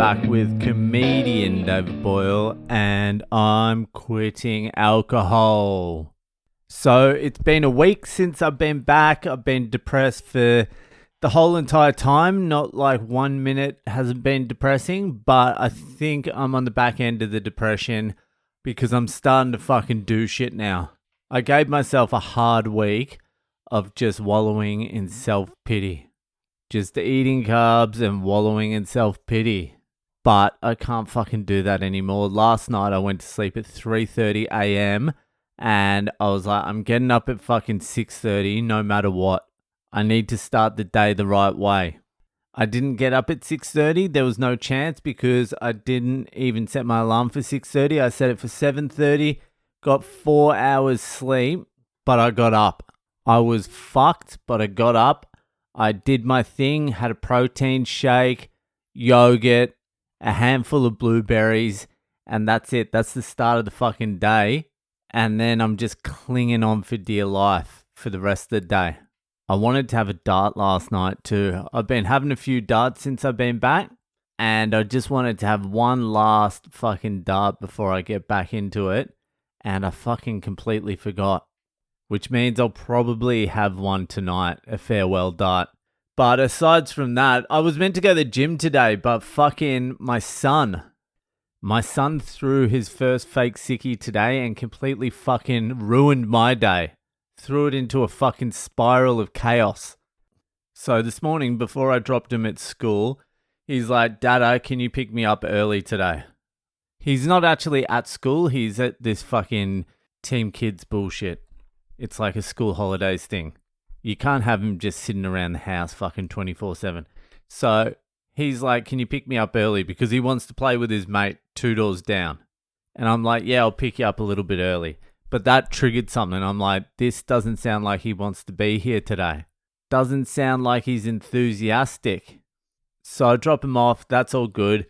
back with comedian David Boyle, and I'm quitting alcohol. So it's been a week since I've been back. I've been depressed for the whole entire time. Not like 1 minute hasn't been depressing, but I think I'm on the back end of the depression because I'm starting to fucking do shit now. I gave myself a hard week of just wallowing in self-pity. Just eating carbs and wallowing in self-pity. But I can't fucking do that anymore. Last night I went to sleep at 3:30 a.m. and I was like, I'm getting up at fucking 6:30 no matter what. I need to start the day the right way. I didn't get up at 6:30. There was no chance because I didn't even set my alarm for 6:30. I set it for 7:30. Got 4 hours sleep, but I got up. I was fucked, but I got up. I did my thing, had a protein shake, yogurt, a handful of blueberries, and that's it. That's the start of the fucking day. And then I'm just clinging on for dear life for the rest of the day. I wanted to have a dart last night too. I've been having a few darts since I've been back, and I just wanted to have one last fucking dart before I get back into it, and I fucking completely forgot. Which means I'll probably have one tonight, a farewell dart. But aside from that, I was meant to go to the gym today, but fucking my son threw his first fake sickie today and completely fucking ruined my day. Threw it into a fucking spiral of chaos. So this morning, before I dropped him at school, he's like, Dada, can you pick me up early today? He's not actually at school, he's at this fucking Team Kids bullshit. It's like a school holidays thing. You can't have him just sitting around the house fucking 24/7. So he's like, can you pick me up early? Because he wants to play with his mate 2 doors down. And I'm like, yeah, I'll pick you up a little bit early. But that triggered something. I'm like, this doesn't sound like he wants to be here today. Doesn't sound like he's enthusiastic. So I drop him off. That's all good.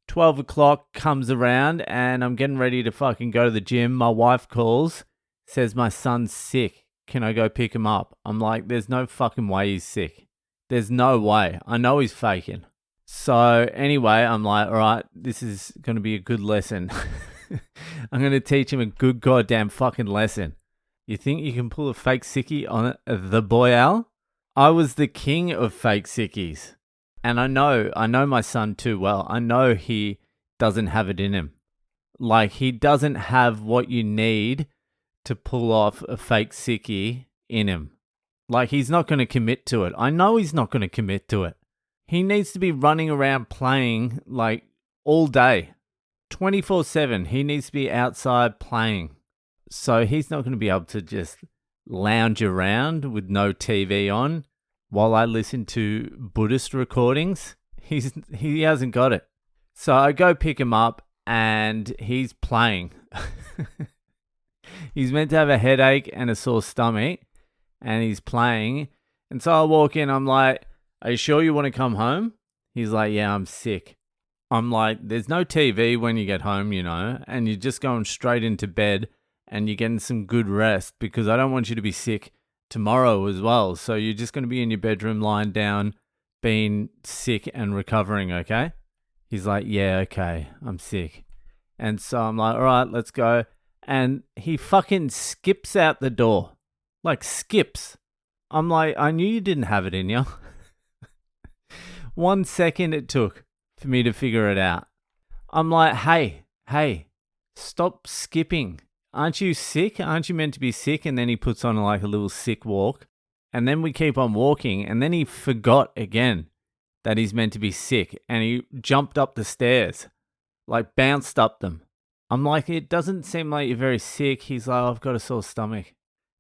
12 o'clock comes around and I'm getting ready to fucking go to the gym. My wife calls. Says my son's sick. Can I go pick him up? I'm like, there's no fucking way he's sick. There's no way. I know he's faking. So anyway, I'm like, all right, this is going to be a good lesson. I'm going to teach him a good goddamn fucking lesson. You think you can pull a fake sickie on the Boyle? I was the king of fake sickies. And I know my son too well. I know he doesn't have it in him. Like, he doesn't have what you need to pull off a fake sickie in him. Like, he's not going to commit to it. I know he's not going to commit to it. He needs to be running around playing like all day. 24/7. He needs to be outside playing. So he's not going to be able to just lounge around with no TV on while I listen to Buddhist recordings. He hasn't got it. So I go pick him up and he's playing. He's meant to have a headache and a sore stomach, and he's playing. And so I walk in, I'm like, are you sure you want to come home? He's like, yeah, I'm sick. I'm like, there's no TV when you get home, you know, and you're just going straight into bed and you're getting some good rest because I don't want you to be sick tomorrow as well. So you're just going to be in your bedroom lying down, being sick and recovering, okay? He's like, yeah, okay, I'm sick. And so I'm like, all right, let's go. And he fucking skips out the door. Like, skips. I'm like, I knew you didn't have it in you. 1 second it took for me to figure it out. I'm like, hey, stop skipping. Aren't you sick? Aren't you meant to be sick? And then he puts on like a little sick walk. And then we keep on walking. And then he forgot again that he's meant to be sick. And he jumped up the stairs, like bounced up them. I'm like, it doesn't seem like you're very sick. He's like, I've got a sore stomach.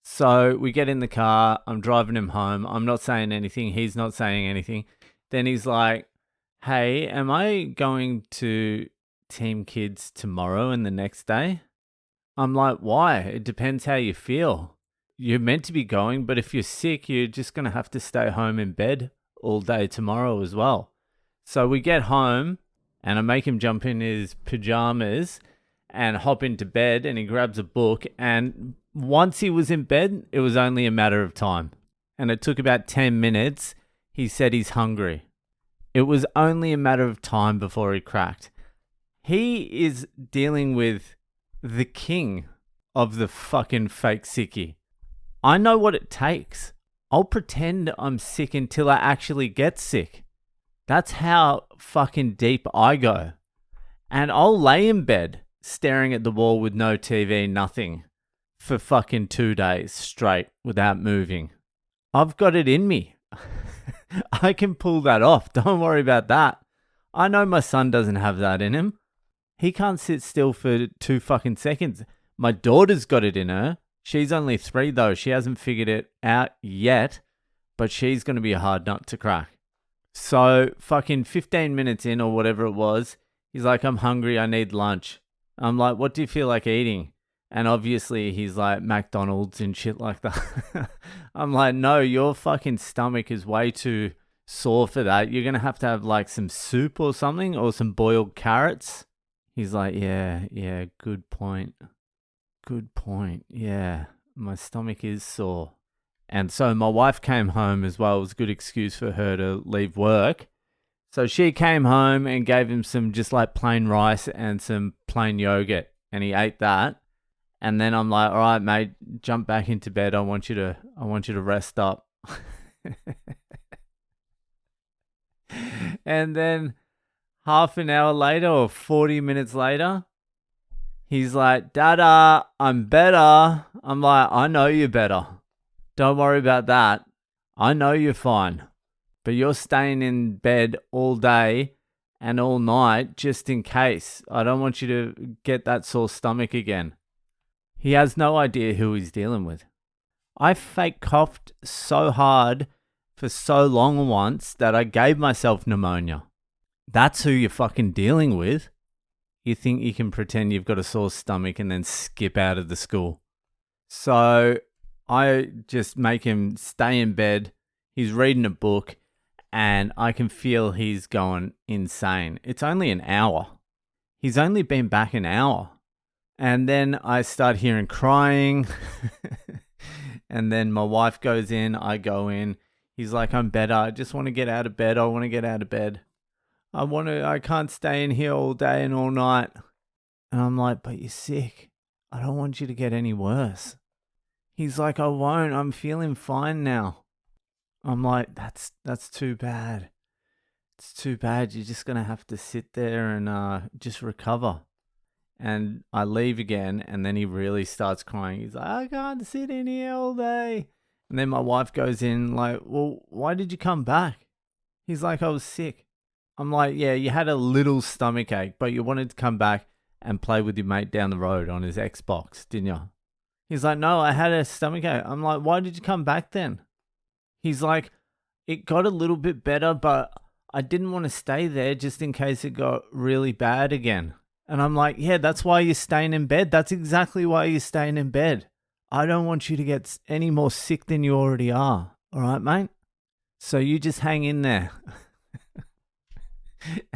So we get in the car. I'm driving him home. I'm not saying anything. He's not saying anything. Then he's like, hey, am I going to Team Kids tomorrow and the next day? I'm like, why? It depends how you feel. You're meant to be going, but if you're sick, you're just going to have to stay home in bed all day tomorrow as well. So we get home and I make him jump in his pajamas and hop into bed, and he grabs a book, and once he was in bed, it was only a matter of time. And it took about 10 minutes. He said he's hungry. It was only a matter of time before he cracked. He is dealing with the king of the fucking fake sickie. I know what it takes. I'll pretend I'm sick until I actually get sick. That's how fucking deep I go. And I'll lay in bed staring at the wall with no TV, nothing, for fucking 2 days straight without moving. I've got it in me. I can pull that off. Don't worry about that. I know my son doesn't have that in him. He can't sit still for 2 fucking seconds. My daughter's got it in her. She's only 3 though. She hasn't figured it out yet, but she's going to be a hard nut to crack. So fucking 15 minutes in or whatever it was, he's like, I'm hungry. I need lunch. I'm like, what do you feel like eating? And obviously he's like McDonald's and shit like that. I'm like, no, your fucking stomach is way too sore for that. You're going to have like some soup or something or some boiled carrots. He's like, yeah, good point. Good point. Yeah, my stomach is sore. And so my wife came home as well. It was a good excuse for her to leave work. So she came home and gave him some just like plain rice and some plain yogurt. And he ate that. And then I'm like, all right, mate, jump back into bed. I want you to rest up. And then half an hour later or 40 minutes later, he's like, Dada, I'm better. I'm like, I know you're better. Don't worry about that. I know you're fine. But you're staying in bed all day and all night just in case. I don't want you to get that sore stomach again. He has no idea who he's dealing with. I fake coughed so hard for so long once that I gave myself pneumonia. That's who you're fucking dealing with. You think you can pretend you've got a sore stomach and then skip out of the school. So I just make him stay in bed. He's reading a book and I can feel he's going insane. It's only an hour. He's only been back an hour. And then I start hearing crying. And then my wife goes in, I go in. He's like, I'm better. I just want to get out of bed. I want to get out of bed. I can't stay in here all day and all night. And I'm like, but you're sick. I don't want you to get any worse. He's like, I won't. I'm feeling fine now. I'm like, that's too bad. It's too bad. You're just going to have to sit there and just recover. And I leave again, and then he really starts crying. He's like, I can't sit in here all day. And then my wife goes in like, well, why did you come back? He's like, I was sick. I'm like, yeah, you had a little stomach ache, but you wanted to come back and play with your mate down the road on his Xbox, didn't you? He's like, no, I had a stomach ache. I'm like, why did you come back then? He's like, it got a little bit better, but I didn't want to stay there just in case it got really bad again. And I'm like, yeah, that's why you're staying in bed. That's exactly why you're staying in bed. I don't want you to get any more sick than you already are. All right, mate? So you just hang in there.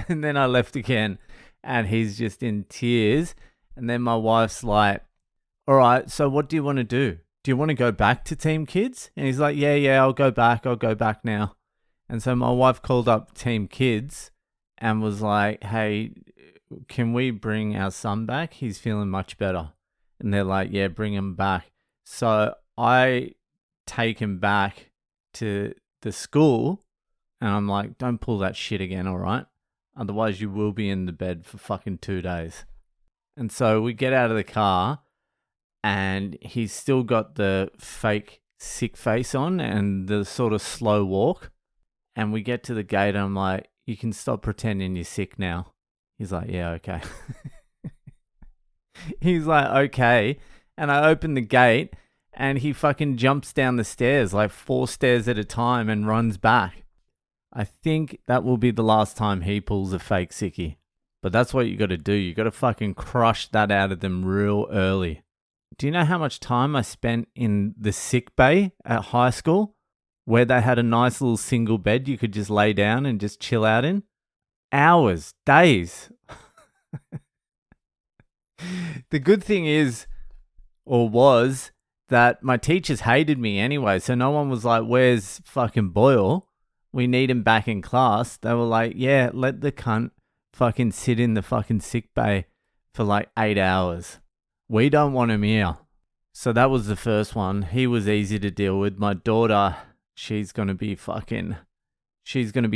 And then I left again and he's just in tears. And then my wife's like, all right, so what do you want to do? Do you want to go back to Team Kids? And he's like, yeah, I'll go back now. And so my wife called up Team Kids and was like, hey, can we bring our son back? He's feeling much better. And they're like, yeah, bring him back. So I take him back to the school and I'm like, don't pull that shit again, all right? Otherwise you will be in the bed for fucking 2 days. And so we get out of the car and he's still got the fake sick face on and the sort of slow walk. And we get to the gate and I'm like, you can stop pretending you're sick now. He's like, yeah, okay. He's like, okay. And I open the gate and he fucking jumps down the stairs, like 4 stairs at a time and runs back. I think that will be the last time he pulls a fake sickie. But that's what you got to do. You got to fucking crush that out of them real early. Do you know how much time I spent in the sick bay at high school where they had a nice little single bed you could just lay down and just chill out in? Hours, days. The good thing is, or was, that my teachers hated me anyway. So no one was like, where's fucking Boyle? We need him back in class. They were like, yeah, let the cunt fucking sit in the fucking sick bay for like 8 hours. We don't want him here. So that was the first one. He was easy to deal with. My daughter, she's going to be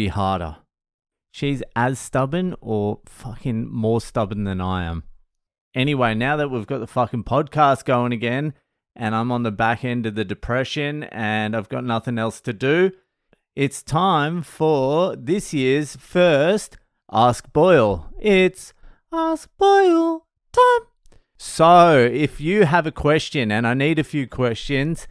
harder. She's as stubborn or fucking more stubborn than I am. Anyway, now that we've got the fucking podcast going again and I'm on the back end of the depression and I've got nothing else to do, it's time for this year's first Ask Boyle. It's Ask Boyle time. So if you have a question, and I need a few questions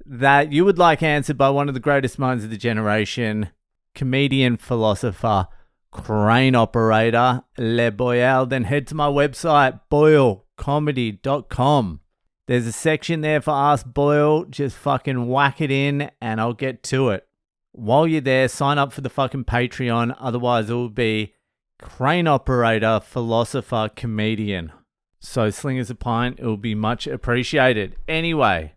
that you would like answered by one of the greatest minds of the generation, comedian, philosopher, crane operator, Le Boyle, then head to my website, boylecomedy.com. There's a section there for Ask Boyle. Just fucking whack it in and I'll get to it. While you're there, sign up for the fucking Patreon. Otherwise, it will be crane operator, philosopher, comedian. So sling us a pint. It will be much appreciated. Anyway,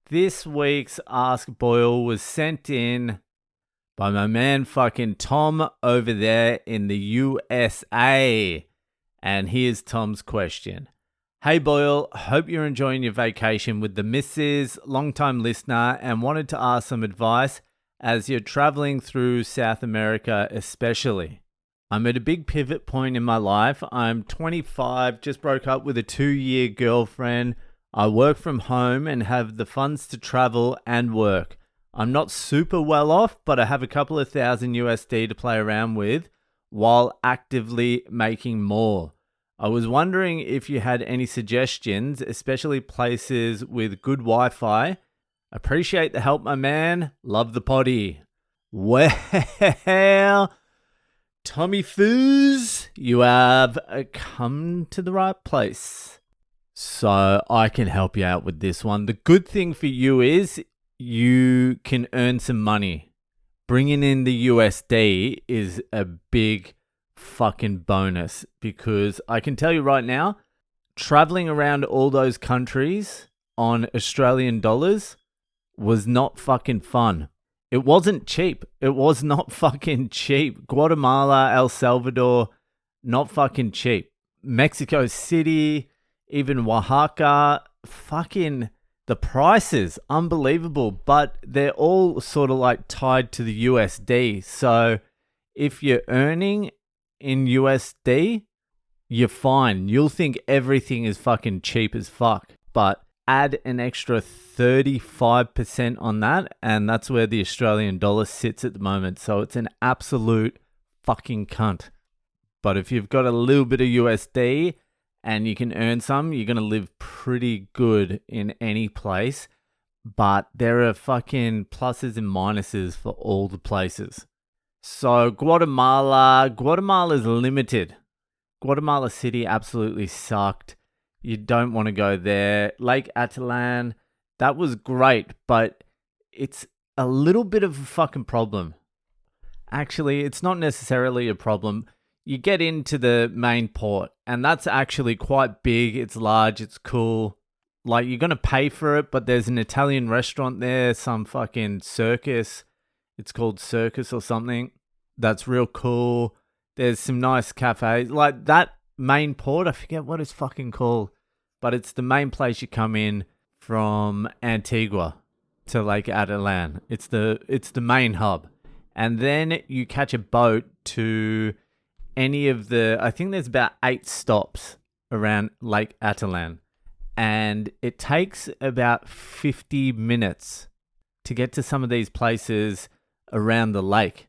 this week's Ask Boyle was sent in by my man fucking Tom over there in the USA. And here's Tom's question. Hey Boyle, hope you're enjoying your vacation with the missus, long-time listener, and wanted to ask some advice as you're traveling through South America especially. I'm at a big pivot point in my life. I'm 25, just broke up with a 2-year girlfriend. I work from home and have the funds to travel and work. I'm not super well off, but I have a couple of thousand USD to play around with while actively making more. I was wondering if you had any suggestions, especially places with good Wi-Fi. Appreciate the help, my man. Love the potty. Well, Tommy Foos, you have come to the right place. So I can help you out with this one. The good thing for you is you can earn some money. Bringing in the USD is a big fucking bonus because I can tell you right now, traveling around all those countries on Australian dollars was not fucking fun. It wasn't cheap. It was not fucking cheap. Guatemala, El Salvador, not fucking cheap. Mexico City, even Oaxaca, fucking the prices, unbelievable. But they're all sort of like tied to the USD. So if you're earning in USD, you're fine. You'll think everything is fucking cheap as fuck. But add an extra 35% on that, and that's where the Australian dollar sits at the moment. So it's an absolute fucking cunt. But if you've got a little bit of USD and you can earn some, you're going to live pretty good in any place. But there are fucking pluses and minuses for all the places. So Guatemala's limited. Guatemala City absolutely sucked. You don't want to go there. Lake Atalan, that was great, but it's a little bit of a fucking problem. Actually, it's not necessarily a problem. You get into the main port, and that's actually quite big. It's large. It's cool. Like, you're going to pay for it, but there's an Italian restaurant there, some fucking circus. It's called Circus or something. That's real cool. There's some nice cafes. Like, that main port, I forget what it's fucking called, but it's the main place you come in from Antigua to Lake Atalan. It's the main hub. And then you catch a boat to any of the, I think there's about 8 stops around Lake Atalan. And it takes about 50 minutes to get to some of these places around the lake.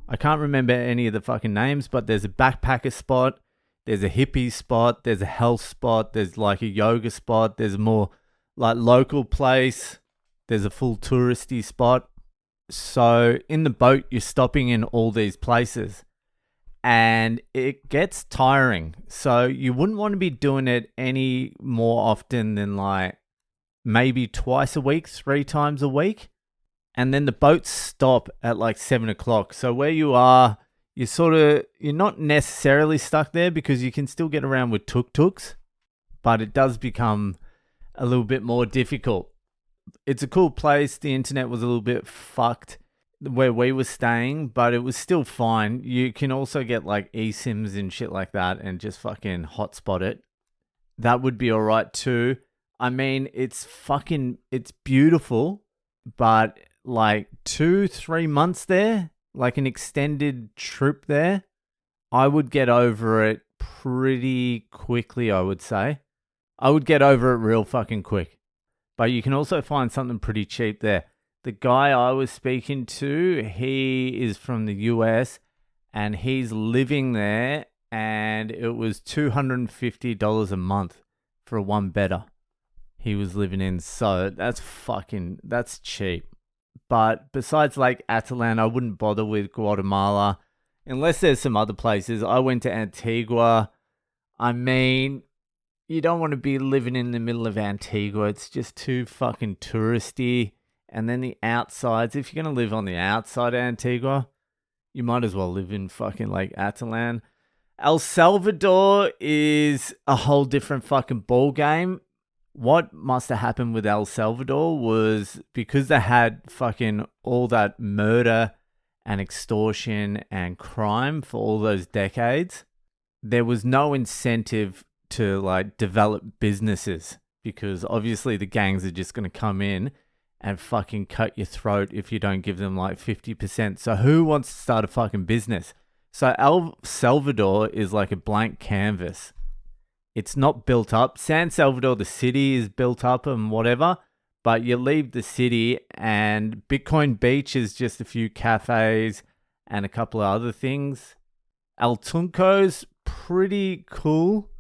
I can't remember any of the fucking names, but there's a backpacker spot, there's a hippie spot, there's a health spot, there's like a yoga spot, there's a more like local place, there's a full touristy spot. So in the boat, you're stopping in all these places and it gets tiring. So you wouldn't want to be doing it any more often than like maybe twice a week, 3 times a week. And then the boats stop at like 7 o'clock. So where you are, you're not necessarily stuck there because you can still get around with tuk-tuks, but it does become a little bit more difficult. It's a cool place. The internet was a little bit fucked. where we were staying, but it was still fine. You can also get like eSIMs and shit like that and just fucking hotspot it. That would be all right too. I mean, it's beautiful, but like 2-3 months there, like an extended trip there, I would get over it pretty quickly, I would say. I would get over it real fucking quick. But you can also find something pretty cheap there. The guy I was speaking to, he is from the US and he's living there, and it was $250 a month for a one bedder he was living in. So that's cheap. But besides like Atalan, I wouldn't bother with Guatemala unless there's some other places. I went to Antigua. I mean, you don't want to be living in the middle of Antigua. It's just too fucking touristy. And then the outsides, if you're going to live on the outside of Antigua, you might as well live in fucking like Atalan. El Salvador is a whole different fucking ball game. What must have happened with El Salvador was because they had fucking all that murder and extortion and crime for all those decades, there was no incentive to like develop businesses, because obviously the gangs are just going to come in and fucking cut your throat if you don't give them like 50%. So who wants to start a fucking business? So El Salvador is like a blank canvas. It's not built up. San Salvador, the city, is built up and whatever, but you leave the city and Bitcoin Beach is just a few cafes and a couple of other things. El Tunco's pretty cool.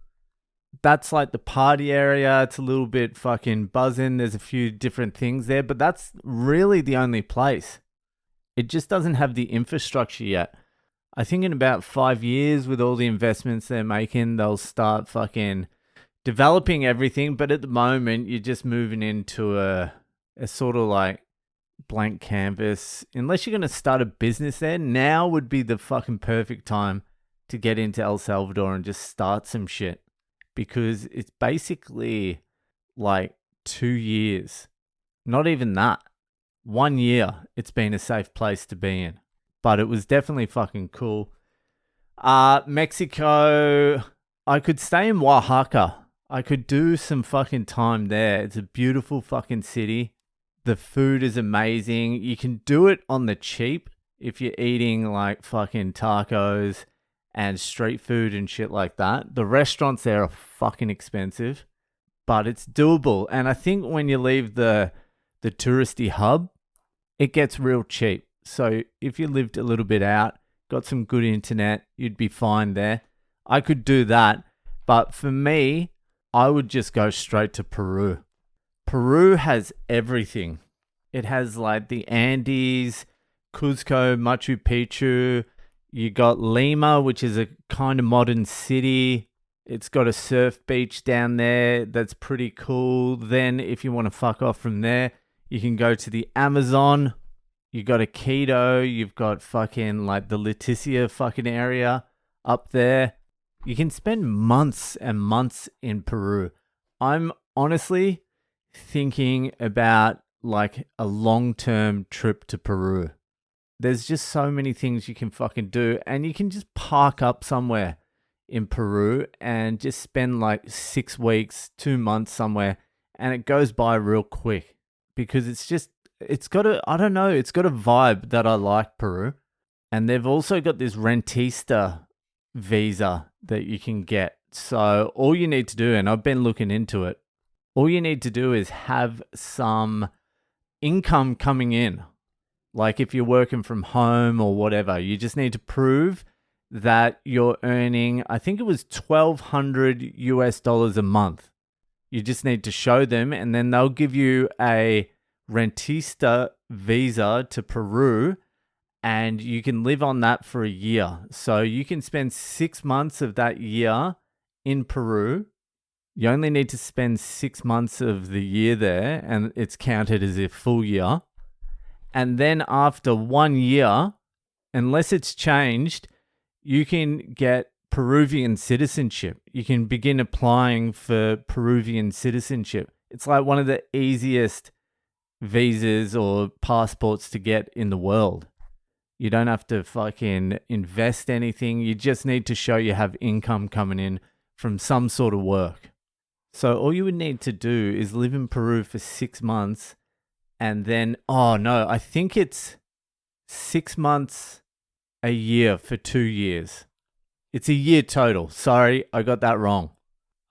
That's like the party area. It's a little bit fucking buzzing. There's a few different things there, but that's really the only place. It just doesn't have the infrastructure yet. I think in about 5 years, with all the investments they're making, they'll start fucking developing everything. But at the moment, you're just moving into a sort of like blank canvas. Unless you're going to start a business there, now would be the fucking perfect time to get into El Salvador and just start some shit. Because it's basically like 2 years. Not even that. 1 year it's been a safe place to be in. But it was definitely fucking cool. Mexico, I could stay in Oaxaca. I could do some fucking time there. It's a beautiful fucking city. The food is amazing. You can do it on the cheap if you're eating like fucking tacos and street food and shit like that. The restaurants there are fucking expensive, but it's doable. And I think when you leave the touristy hub, it gets real cheap. So if you lived a little bit out, got some good internet, you'd be fine there. I could do that. But for me, I would just go straight to Peru. Peru has everything. It has like the Andes, Cuzco, Machu Picchu. You got Lima, which is a kind of modern city. It's got a surf beach down there that's pretty cool. Then if you want to fuck off from there, you can go to the Amazon. You got a Quito. You've got fucking like the Leticia fucking area up there. You can spend months and months in Peru. I'm honestly thinking about like a long-term trip to Peru. There's just so many things you can fucking do, and you can just park up somewhere in Peru and just spend like 6 weeks, 2 months somewhere, and it goes by real quick because it's got a vibe that I like, Peru. And they've also got this rentista visa that you can get. So all you need to do, and I've been looking into it, all you need to do is have some income coming in. Like if you're working from home or whatever, you just need to prove that you're earning, I think it was $1,200 a month. You just need to show them, and then they'll give you a rentista visa to Peru, and you can live on that for a year. So you can spend 6 months of that year in Peru. You only need to spend 6 months of the year there, and it's counted as a full year. And then after 1 year, unless it's changed, you can get Peruvian citizenship. You can begin applying for Peruvian citizenship. It's like one of the easiest visas or passports to get in the world. You don't have to fucking invest anything. You just need to show you have income coming in from some sort of work. So all you would need to do is live in Peru for 6 months and then, oh no, I think it's 6 months a year for 2 years. It's a year total. Sorry, I got that wrong.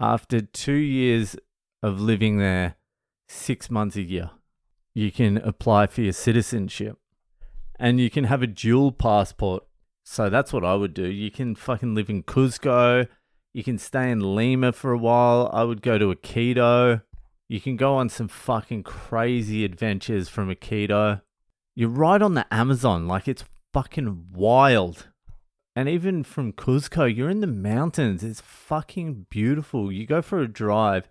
After 2 years of living there, 6 months a year, you can apply for your citizenship. And you can have a dual passport. So that's what I would do. You can fucking live in Cuzco. You can stay in Lima for a while. I would go to Iquitos. You can go on some fucking crazy adventures from Iquitos. You're right on the Amazon. Like, it's fucking wild. And even from Cuzco, you're in the mountains. It's fucking beautiful. You go for a drive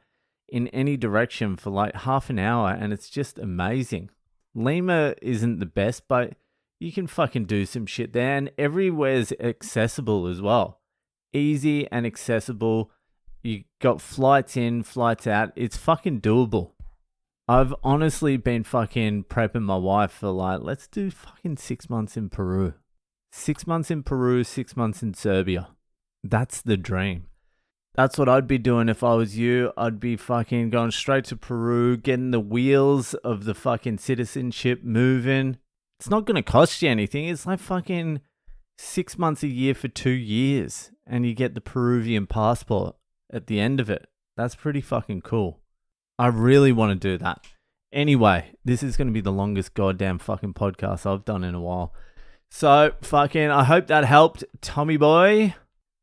in any direction for like half an hour and it's just amazing. Lima isn't the best, but you can fucking do some shit there, and everywhere's accessible as well. Easy and accessible. You got flights in, flights out. It's fucking doable. I've honestly been fucking prepping my wife for like, let's do fucking 6 months in Peru. 6 months in Peru, 6 months in Serbia. That's the dream. That's what I'd be doing if I was you. I'd be fucking going straight to Peru, getting the wheels of the fucking citizenship moving. It's not going to cost you anything. It's like fucking 6 months a year for 2 years. And you get the Peruvian passport at the end of it. That's pretty fucking cool. I really want to do that. Anyway, this is going to be the longest goddamn fucking podcast I've done in a while. So fucking, I hope that helped, Tommy boy.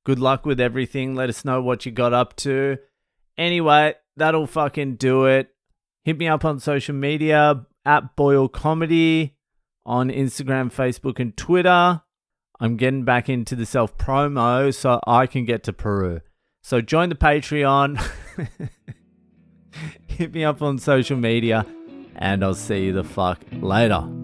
Good luck with everything. Let us know what you got up to. Anyway, that'll fucking do it. Hit me up on social media at Boyle Comedy. On Instagram, Facebook, and Twitter. I'm getting back into the self-promo so I can get to Peru. So join the Patreon. Hit me up on social media. And I'll see you the fuck later.